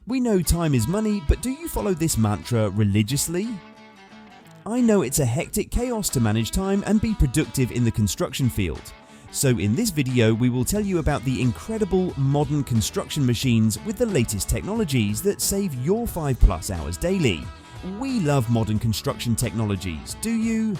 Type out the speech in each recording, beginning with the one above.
We know time is money, but do you follow this mantra religiously? I know it's a hectic chaos to manage time and be productive in the construction field. So in this video we will tell you about the incredible modern construction machines with the latest technologies that save your 5+ hours daily. We love modern construction technologies, do you?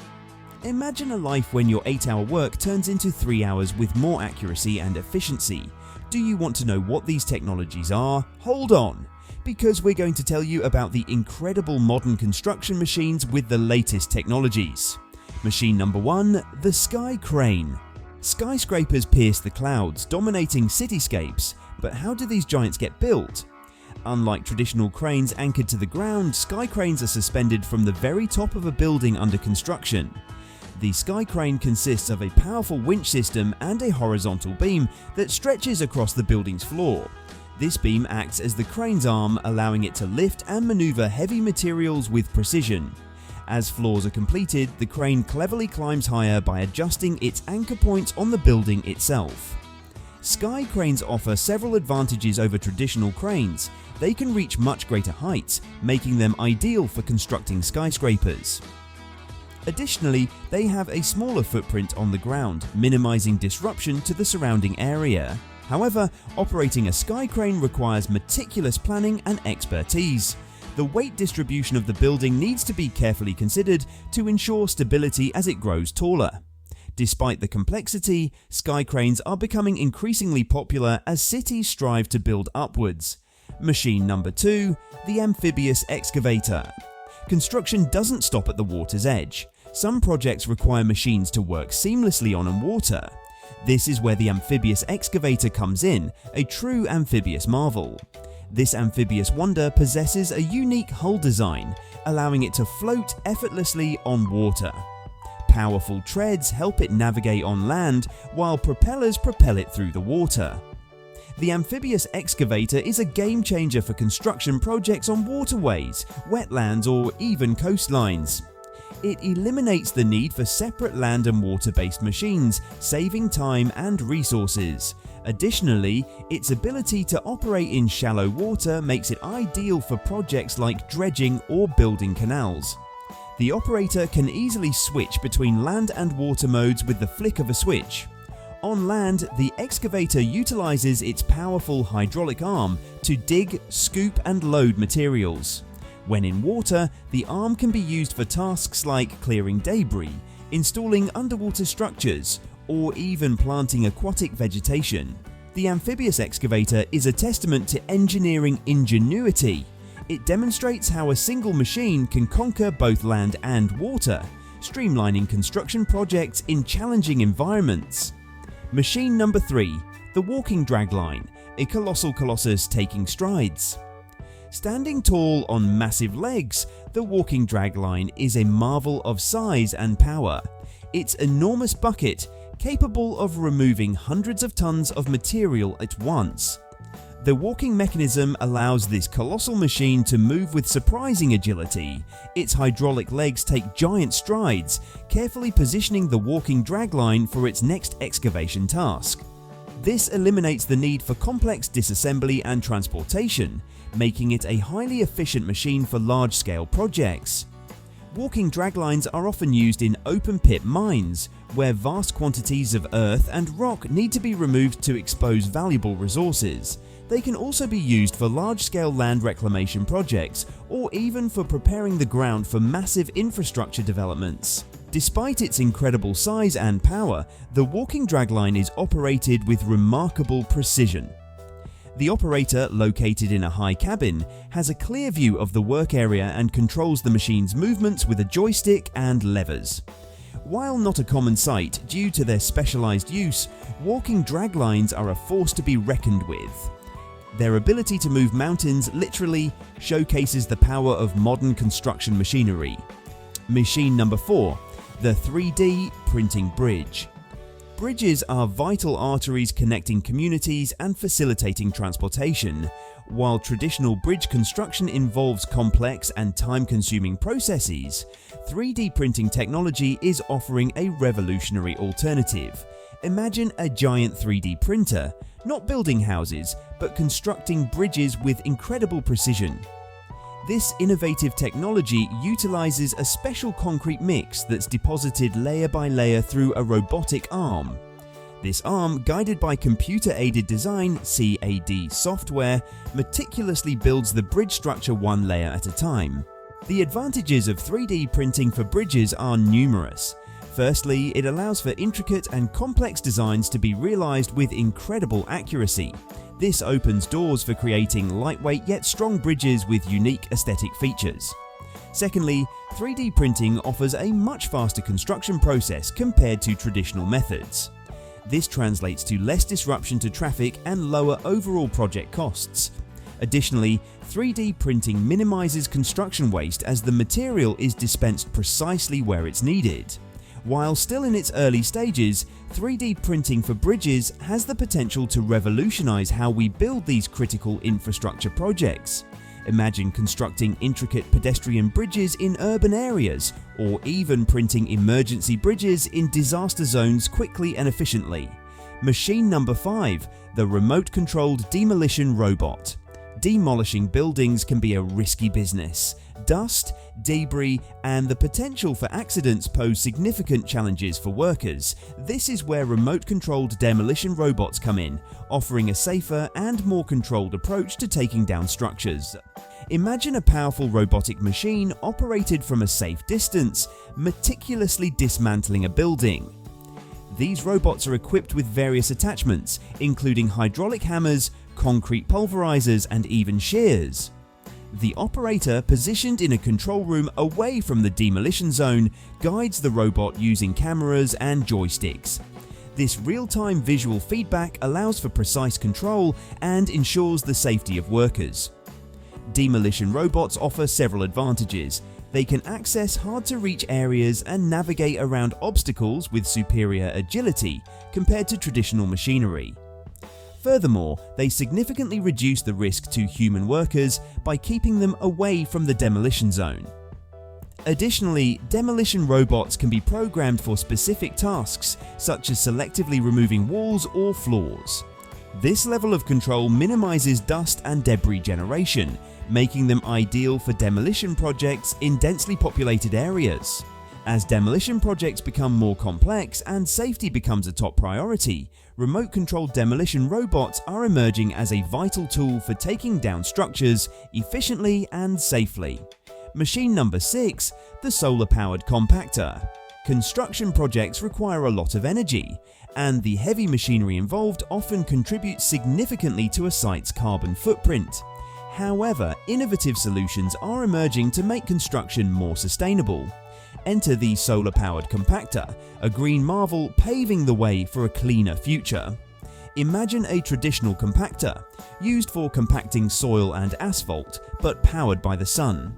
Imagine a life when your 8-hour work turns into 3 hours with more accuracy and efficiency. Do you want to know what these technologies are? Hold on, because we're going to tell you about the incredible modern construction machines with the latest technologies. Machine number 1, the Sky Crane. Skyscrapers pierce the clouds, dominating cityscapes, but how do these giants get built? Unlike traditional cranes anchored to the ground, sky cranes are suspended from the very top of a building under construction. The Sky Crane consists of a powerful winch system and a horizontal beam that stretches across the building's floor. This beam acts as the crane's arm, allowing it to lift and maneuver heavy materials with precision. As floors are completed, the crane cleverly climbs higher by adjusting its anchor points on the building itself. Sky cranes offer several advantages over traditional cranes. They can reach much greater heights, making them ideal for constructing skyscrapers. Additionally, they have a smaller footprint on the ground, minimizing disruption to the surrounding area. However, operating a sky crane requires meticulous planning and expertise. The weight distribution of the building needs to be carefully considered to ensure stability as it grows taller. Despite the complexity, sky cranes are becoming increasingly popular as cities strive to build upwards. Machine number 2, the amphibious excavator. Construction doesn't stop at the water's edge. Some projects require machines to work seamlessly on water. This is where the amphibious excavator comes in, a true amphibious marvel. This amphibious wonder possesses a unique hull design, allowing it to float effortlessly on water. Powerful treads help it navigate on land, while propellers propel it through the water. The amphibious excavator is a game changer for construction projects on waterways, wetlands, or even coastlines. It eliminates the need for separate land and water-based machines, saving time and resources. Additionally, its ability to operate in shallow water makes it ideal for projects like dredging or building canals. The operator can easily switch between land and water modes with the flick of a switch. On land, the excavator utilizes its powerful hydraulic arm to dig, scoop, and load materials. When in water, the arm can be used for tasks like clearing debris, installing underwater structures, or even planting aquatic vegetation. The amphibious excavator is a testament to engineering ingenuity. It demonstrates how a single machine can conquer both land and water, streamlining construction projects in challenging environments. Machine number 3, the walking dragline, a colossal colossus taking strides. Standing tall on massive legs, the walking dragline is a marvel of size and power. Its enormous bucket, capable of removing hundreds of tons of material at once. The walking mechanism allows this colossal machine to move with surprising agility. Its hydraulic legs take giant strides, carefully positioning the walking dragline for its next excavation task. This eliminates the need for complex disassembly and transportation, making it a highly efficient machine for large-scale projects. Walking draglines are often used in open-pit mines, where vast quantities of earth and rock need to be removed to expose valuable resources. They can also be used for large-scale land reclamation projects, or even for preparing the ground for massive infrastructure developments. Despite its incredible size and power, the walking dragline is operated with remarkable precision. The operator, located in a high cabin, has a clear view of the work area and controls the machine's movements with a joystick and levers. While not a common sight due to their specialized use, walking draglines are a force to be reckoned with. Their ability to move mountains literally showcases the power of modern construction machinery. Machine number 4, the 3D printing bridge. Bridges are vital arteries connecting communities and facilitating transportation. While traditional bridge construction involves complex and time-consuming processes, 3D printing technology is offering a revolutionary alternative. Imagine a giant 3D printer, not building houses, but constructing bridges with incredible precision. This innovative technology utilizes a special concrete mix that's deposited layer by layer through a robotic arm. This arm, guided by computer-aided design (CAD) software, meticulously builds the bridge structure one layer at a time. The advantages of 3D printing for bridges are numerous. Firstly, it allows for intricate and complex designs to be realized with incredible accuracy. This opens doors for creating lightweight yet strong bridges with unique aesthetic features. Secondly, 3D printing offers a much faster construction process compared to traditional methods. This translates to less disruption to traffic and lower overall project costs. Additionally, 3D printing minimizes construction waste as the material is dispensed precisely where it's needed. While still in its early stages, 3D printing for bridges has the potential to revolutionize how we build these critical infrastructure projects. Imagine constructing intricate pedestrian bridges in urban areas, or even printing emergency bridges in disaster zones quickly and efficiently. Machine number 5, the remote-controlled demolition robot. Demolishing buildings can be a risky business. Dust, debris, and the potential for accidents pose significant challenges for workers. This is where remote-controlled demolition robots come in, offering a safer and more controlled approach to taking down structures. Imagine a powerful robotic machine operated from a safe distance, meticulously dismantling a building. These robots are equipped with various attachments, including hydraulic hammers, concrete pulverizers, and even shears. The operator, positioned in a control room away from the demolition zone, guides the robot using cameras and joysticks. This real-time visual feedback allows for precise control and ensures the safety of workers. Demolition robots offer several advantages. They can access hard-to-reach areas and navigate around obstacles with superior agility compared to traditional machinery. Furthermore, they significantly reduce the risk to human workers by keeping them away from the demolition zone. Additionally, demolition robots can be programmed for specific tasks, such as selectively removing walls or floors. This level of control minimizes dust and debris generation, making them ideal for demolition projects in densely populated areas. As demolition projects become more complex and safety becomes a top priority, remote-controlled demolition robots are emerging as a vital tool for taking down structures efficiently and safely. Machine number 6, the solar-powered compactor. Construction projects require a lot of energy, and the heavy machinery involved often contributes significantly to a site's carbon footprint. However, innovative solutions are emerging to make construction more sustainable. Enter the solar-powered compactor, a green marvel paving the way for a cleaner future. Imagine a traditional compactor, used for compacting soil and asphalt, but powered by the sun.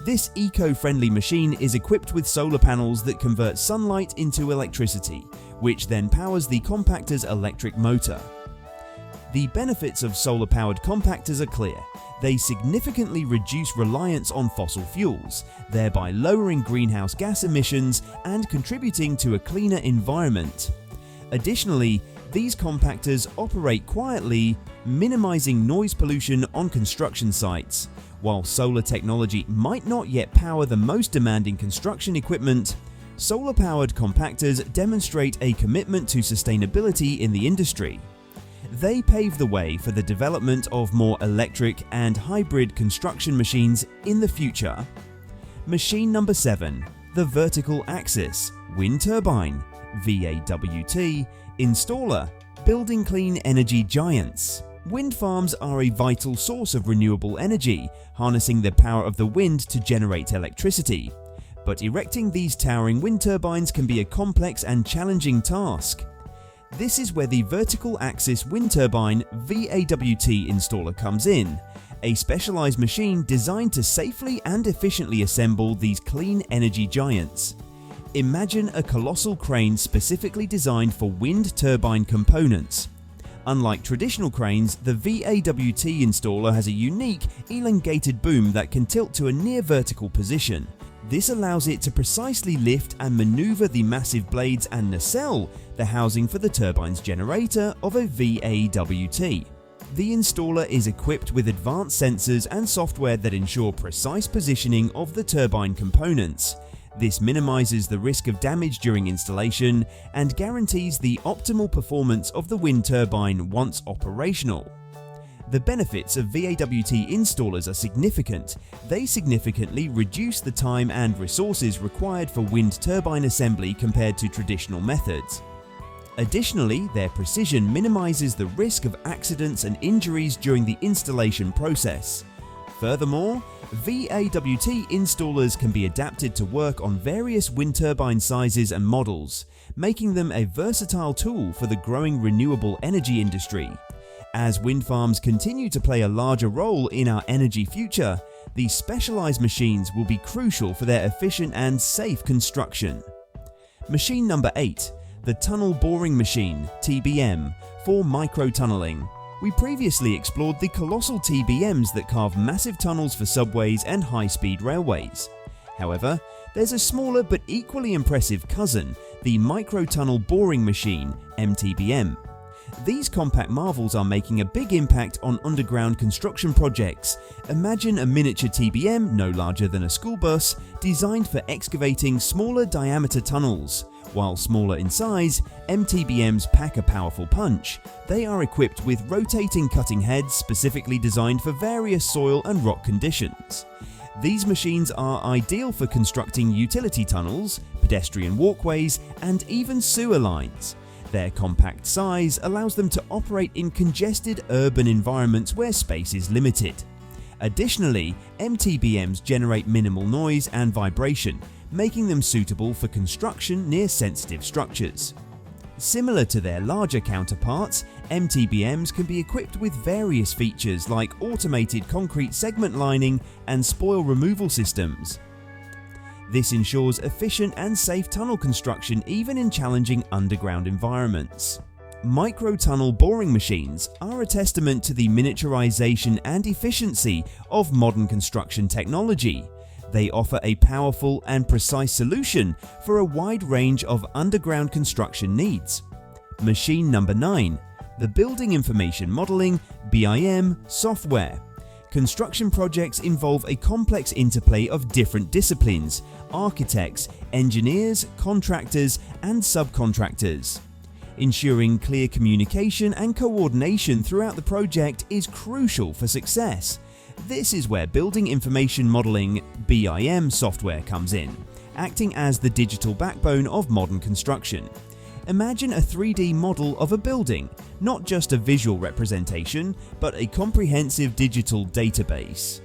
This eco-friendly machine is equipped with solar panels that convert sunlight into electricity, which then powers the compactor's electric motor. The benefits of solar-powered compactors are clear. They significantly reduce reliance on fossil fuels, thereby lowering greenhouse gas emissions and contributing to a cleaner environment. Additionally, these compactors operate quietly, minimizing noise pollution on construction sites. While solar technology might not yet power the most demanding construction equipment, solar-powered compactors demonstrate a commitment to sustainability in the industry. They pave the way for the development of more electric and hybrid construction machines in the future. Machine number 7, the vertical axis wind turbine (VAWT) installer, building clean energy giants. Wind farms are a vital source of renewable energy, harnessing the power of the wind to generate electricity. But erecting these towering wind turbines can be a complex and challenging task. This is where the vertical axis wind turbine (VAWT) installer comes in, a specialized machine designed to safely and efficiently assemble these clean energy giants. Imagine a colossal crane specifically designed for wind turbine components. Unlike traditional cranes, the VAWT installer has a unique, elongated boom that can tilt to a near vertical position. This allows it to precisely lift and maneuver the massive blades and nacelle, the housing for the turbine's generator, of a VAWT. The installer is equipped with advanced sensors and software that ensure precise positioning of the turbine components. This minimizes the risk of damage during installation and guarantees the optimal performance of the wind turbine once operational. The benefits of VAWT installers are significant. They significantly reduce the time and resources required for wind turbine assembly compared to traditional methods. Additionally, their precision minimizes the risk of accidents and injuries during the installation process. Furthermore, VAWT installers can be adapted to work on various wind turbine sizes and models, making them a versatile tool for the growing renewable energy industry. As wind farms continue to play a larger role in our energy future, these specialized machines will be crucial for their efficient and safe construction. Machine number 8. The Tunnel Boring Machine, TBM, for micro-tunneling. We previously explored the colossal TBMs that carve massive tunnels for subways and high-speed railways. However, there's a smaller but equally impressive cousin, the Micro-Tunnel Boring Machine, MTBM. These compact marvels are making a big impact on underground construction projects. Imagine a miniature TBM no larger than a school bus, designed for excavating smaller diameter tunnels. While smaller in size, MTBMs pack a powerful punch. They are equipped with rotating cutting heads specifically designed for various soil and rock conditions. These machines are ideal for constructing utility tunnels, pedestrian walkways, and even sewer lines. Their compact size allows them to operate in congested urban environments where space is limited. Additionally, MTBMs generate minimal noise and vibration, making them suitable for construction near sensitive structures. Similar to their larger counterparts, MTBMs can be equipped with various features like automated concrete segment lining and spoil removal systems. This ensures efficient and safe tunnel construction even in challenging underground environments. Micro-tunnel boring machines are a testament to the miniaturization and efficiency of modern construction technology. They offer a powerful and precise solution for a wide range of underground construction needs. Machine number 9. The Building Information Modeling (BIM) software. Construction projects involve a complex interplay of different disciplines: architects, engineers, contractors, and subcontractors. Ensuring clear communication and coordination throughout the project is crucial for success. This is where Building Information Modeling (BIM) software comes in, acting as the digital backbone of modern construction. Imagine a 3D model of a building, not just a visual representation, but a comprehensive digital database.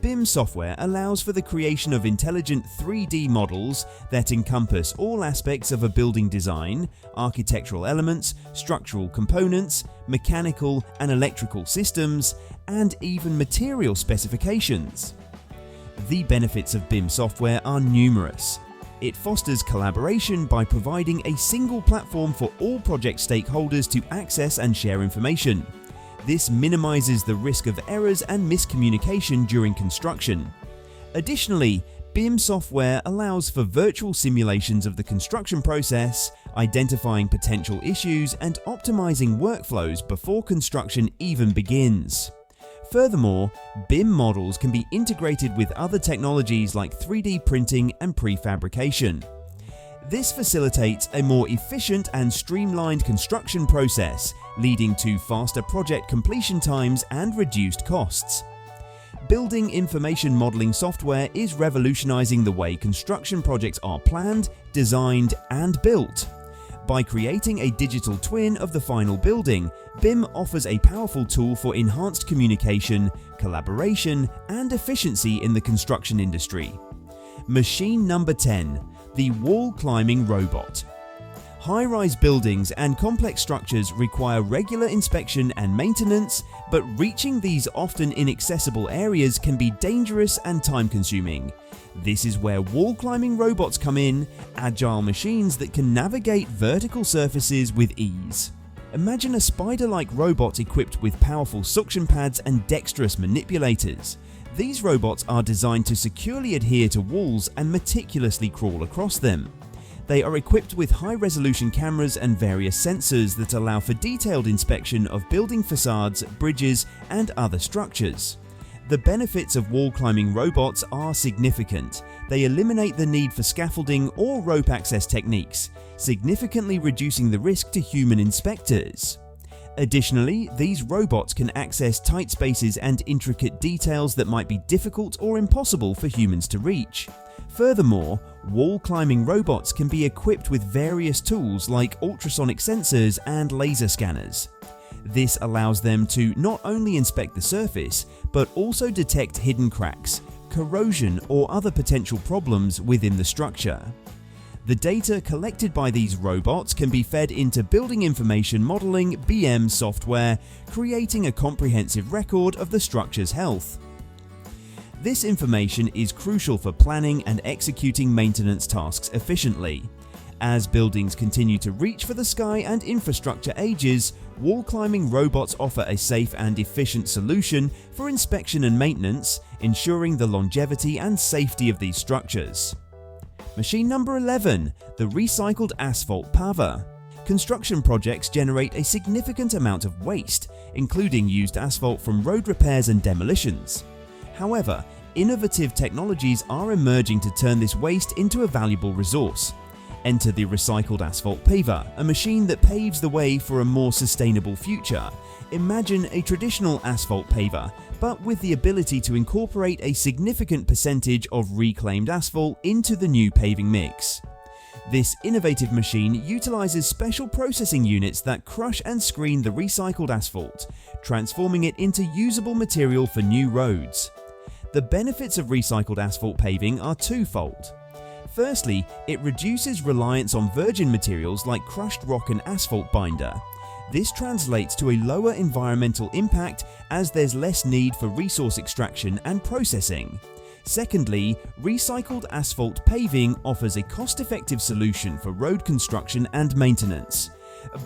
BIM software allows for the creation of intelligent 3D models that encompass all aspects of a building design, architectural elements, structural components, mechanical and electrical systems, and even material specifications. The benefits of BIM software are numerous. It fosters collaboration by providing a single platform for all project stakeholders to access and share information. This minimizes the risk of errors and miscommunication during construction. Additionally, BIM software allows for virtual simulations of the construction process, identifying potential issues and optimizing workflows before construction even begins. Furthermore, BIM models can be integrated with other technologies like 3D printing and prefabrication. This facilitates a more efficient and streamlined construction process, leading to faster project completion times and reduced costs. Building Information Modeling software is revolutionizing the way construction projects are planned, designed, and built. By creating a digital twin of the final building, BIM offers a powerful tool for enhanced communication, collaboration, and efficiency in the construction industry. Machine number 10. The Wall Climbing Robot. High-rise buildings and complex structures require regular inspection and maintenance, but reaching these often inaccessible areas can be dangerous and time-consuming. This is where wall climbing robots come in, agile machines that can navigate vertical surfaces with ease. Imagine a spider-like robot equipped with powerful suction pads and dexterous manipulators. These robots are designed to securely adhere to walls and meticulously crawl across them. They are equipped with high-resolution cameras and various sensors that allow for detailed inspection of building facades, bridges, and other structures. The benefits of wall-climbing robots are significant. They eliminate the need for scaffolding or rope access techniques, significantly reducing the risk to human inspectors. Additionally, these robots can access tight spaces and intricate details that might be difficult or impossible for humans to reach. Furthermore, wall-climbing robots can be equipped with various tools like ultrasonic sensors and laser scanners. This allows them to not only inspect the surface, but also detect hidden cracks, corrosion, or other potential problems within the structure. The data collected by these robots can be fed into building information modeling (BIM) software, creating a comprehensive record of the structure's health. This information is crucial for planning and executing maintenance tasks efficiently. As buildings continue to reach for the sky and infrastructure ages, wall-climbing robots offer a safe and efficient solution for inspection and maintenance, ensuring the longevity and safety of these structures. Machine number 11, the recycled asphalt paver. Construction projects generate a significant amount of waste, including used asphalt from road repairs and demolitions. However, innovative technologies are emerging to turn this waste into a valuable resource. Enter the recycled asphalt paver, a machine that paves the way for a more sustainable future. Imagine a traditional asphalt paver, but with the ability to incorporate a significant percentage of reclaimed asphalt into the new paving mix. This innovative machine utilizes special processing units that crush and screen the recycled asphalt, transforming it into usable material for new roads. The benefits of recycled asphalt paving are twofold. Firstly, it reduces reliance on virgin materials like crushed rock and asphalt binder. This translates to a lower environmental impact as there's less need for resource extraction and processing. Secondly, recycled asphalt paving offers a cost-effective solution for road construction and maintenance.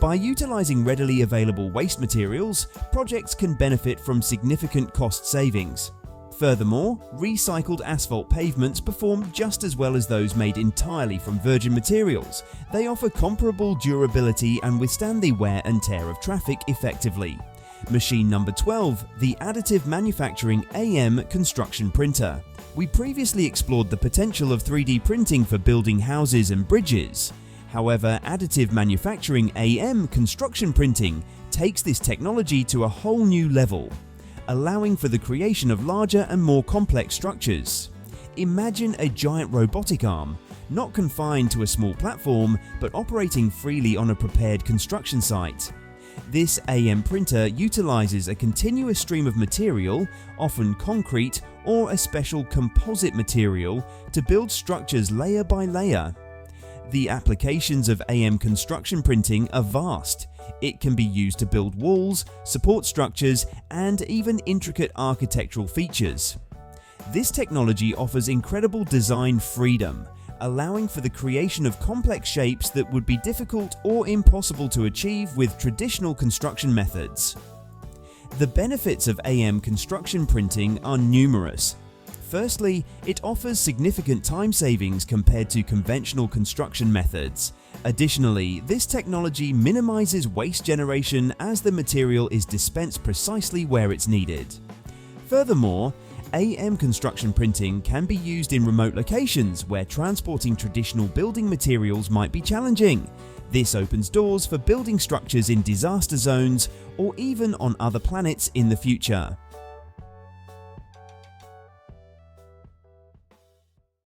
By utilizing readily available waste materials, projects can benefit from significant cost savings. Furthermore, recycled asphalt pavements perform just as well as those made entirely from virgin materials. They offer comparable durability and withstand the wear and tear of traffic effectively. Machine number 12, the additive manufacturing AM construction printer. We previously explored the potential of 3D printing for building houses and bridges. However, additive manufacturing AM construction printing takes this technology to a whole new level, allowing for the creation of larger and more complex structures. Imagine a giant robotic arm, not confined to a small platform, but operating freely on a prepared construction site. This AM printer utilizes a continuous stream of material, often concrete or a special composite material, to build structures layer by layer. The applications of AM construction printing are vast. It can be used to build walls, support structures, and even intricate architectural features. This technology offers incredible design freedom, allowing for the creation of complex shapes that would be difficult or impossible to achieve with traditional construction methods. The benefits of AM construction printing are numerous. Firstly, it offers significant time savings compared to conventional construction methods. Additionally, this technology minimizes waste generation as the material is dispensed precisely where it's needed. Furthermore, AM construction printing can be used in remote locations where transporting traditional building materials might be challenging. This opens doors for building structures in disaster zones or even on other planets in the future.